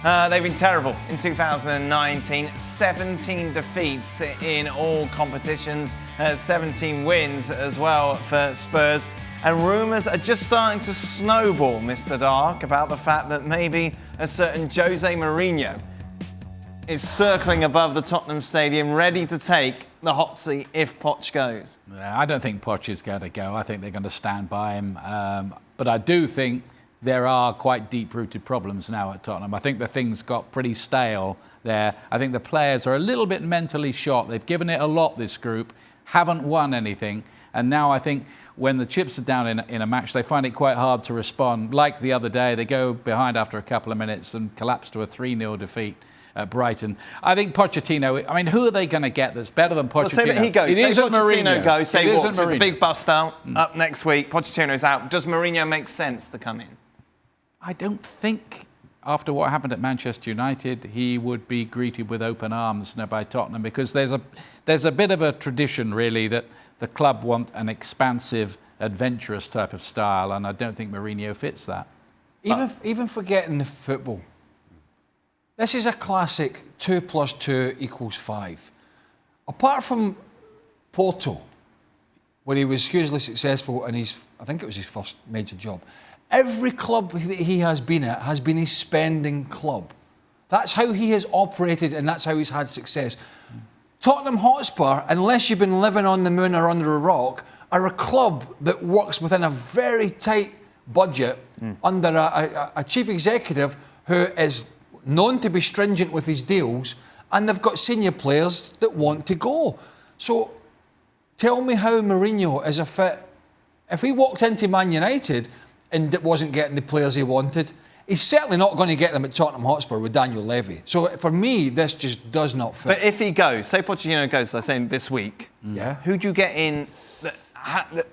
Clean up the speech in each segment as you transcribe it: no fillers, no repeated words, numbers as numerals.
They've been terrible in 2019. 17 defeats in all competitions, 17 wins as well for Spurs. And rumours are just starting to snowball, Mr. Darke, about the fact that maybe a certain Jose Mourinho is circling above the Tottenham Stadium, ready to take the hot seat if Poch goes. I don't think Poch is going to go. I think they're going to stand by him. But I do think there are quite deep-rooted problems now at Tottenham. I think the things got pretty stale there. I think the players are a little bit mentally shot. They've given it a lot, this group, haven't won anything. And now I think when the chips are down in a match, they find it quite hard to respond. Like the other day, they go behind after a couple of minutes and collapse to a 3-0 defeat at Brighton. I think Pochettino, I mean, who are they going to get that's better than Pochettino? Well, say that he goes. It isn't Pochettino Mourinho. Goes, say it walks. It's a big bust out up next week. Pochettino's out. Does Mourinho make sense to come in? I don't think, after what happened at Manchester United, he would be greeted with open arms now by Tottenham, because there's a bit of a tradition, really, that the club want an expansive, adventurous type of style, and I don't think Mourinho fits that. Even forgetting the football, this is a classic 2 + 2 = 5. Apart from Porto, where he was hugely successful and I think it was his first major job, every club that he has been at has been a spending club. That's how he has operated, and that's how he's had success. Tottenham Hotspur, unless you've been living on the moon or under a rock, are a club that works within a very tight budget under a chief executive who is known to be stringent with his deals, and they've got senior players that want to go. So tell me how Mourinho is a fit. If he walked into Man United and wasn't getting the players he wanted, he's certainly not going to get them at Tottenham Hotspur with Daniel Levy. So for me, this just does not fit. But if he goes, say Pochettino goes, I say this week, who do you get in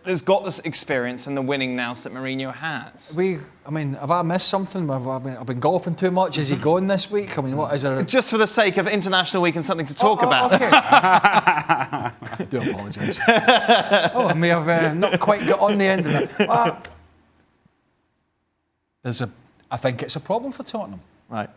that's got this experience and the winning nous that Mourinho has? Have I missed something? I've been golfing too much. Is he going this week? I mean, what is there? Just for the sake of International Week and something to talk about. Okay. I do apologise. I may have not quite got on the end of that. I think it's a problem for Tottenham. Right.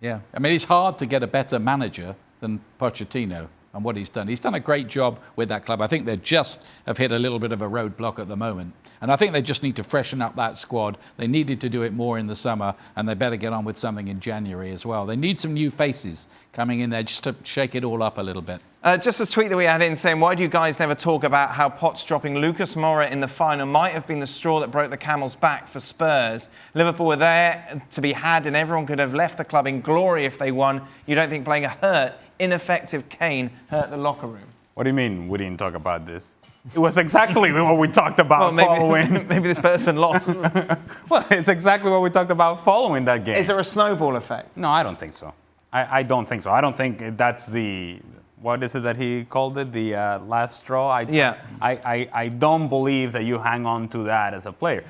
Yeah. I mean, it's hard to get a better manager than Pochettino and what he's done. He's done a great job with that club. I think they just have hit a little bit of a roadblock at the moment. And I think they just need to freshen up that squad. They needed to do it more in the summer, and they better get on with something in January as well. They need some new faces coming in there just to shake it all up a little bit. Just a tweet that we had in saying, why do you guys never talk about how Potts dropping Lucas Moura in the final might have been the straw that broke the camel's back for Spurs? Liverpool were there to be had, and everyone could have left the club in glory if they won. You don't think playing a hurt, ineffective Kane hurt the locker room? What do you mean we didn't talk about this? It was exactly what we talked about following. Maybe this person lost. Well, it's exactly what we talked about following that game. Is there a snowball effect? No, I don't think so. I don't think so. I don't think that's the... What is it that he called it? The last straw? I don't believe that you hang on to that as a player.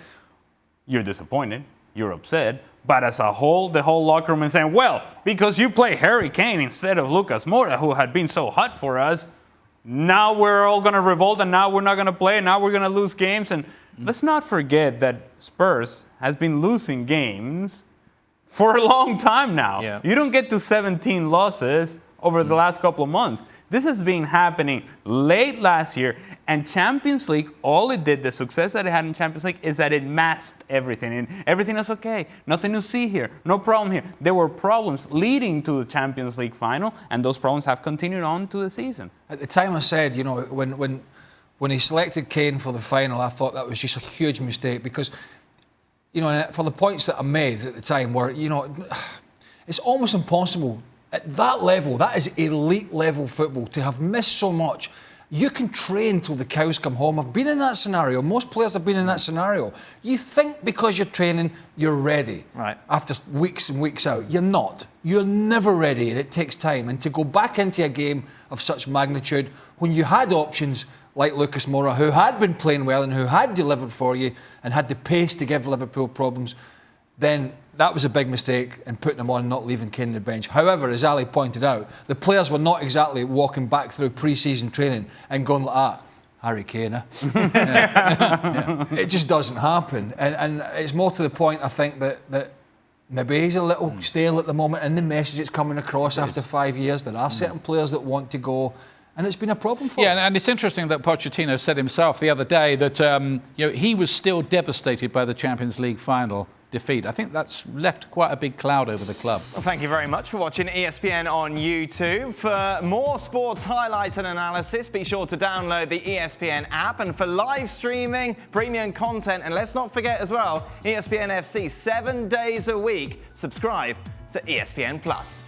You're disappointed. You're upset. But as a whole, the whole locker room is saying, well, because you play Harry Kane instead of Lucas Moura, who had been so hot for us, now we're all going to revolt, and now we're not going to play, and now we're going to lose games. And let's not forget that Spurs has been losing games for a long time now. Yeah. You don't get to 17 losses over the last couple of months. This has been happening late last year, and Champions League, all it did, the success that it had in Champions League, is that it masked everything, and everything is okay. Nothing to see here, no problem here. There were problems leading to the Champions League final, and those problems have continued on to the season. At the time I said, when he selected Kane for the final, I thought that was just a huge mistake, because, for the points that I made at the time were, it's almost impossible at that level, that is elite level football, to have missed so much. You can train till the cows come home. I've been in that scenario. Most players have been in that scenario. You think because you're training, you're ready. Right. After weeks and weeks out. You're not. You're never ready, and it takes time. And to go back into a game of such magnitude, when you had options like Lucas Moura, who had been playing well and who had delivered for you and had the pace to give Liverpool problems, then that was a big mistake in putting him on and not leaving Kane on the bench. However, as Ali pointed out, the players were not exactly walking back through pre-season training and going like, Harry Kane. It just doesn't happen. And it's more to the point, I think, that maybe he's a little stale at the moment in the message that's coming across after 5 years. There are certain players that want to go, and it's been a problem for him. Yeah, and it's interesting that Pochettino said himself the other day that he was still devastated by the Champions League final defeat. I think that's left quite a big cloud over the club. Well, thank you very much for watching ESPN on YouTube. For more sports highlights and analysis, be sure to download the ESPN app. And for live streaming, premium content, and let's not forget as well, ESPN FC 7 days a week. Subscribe to ESPN Plus.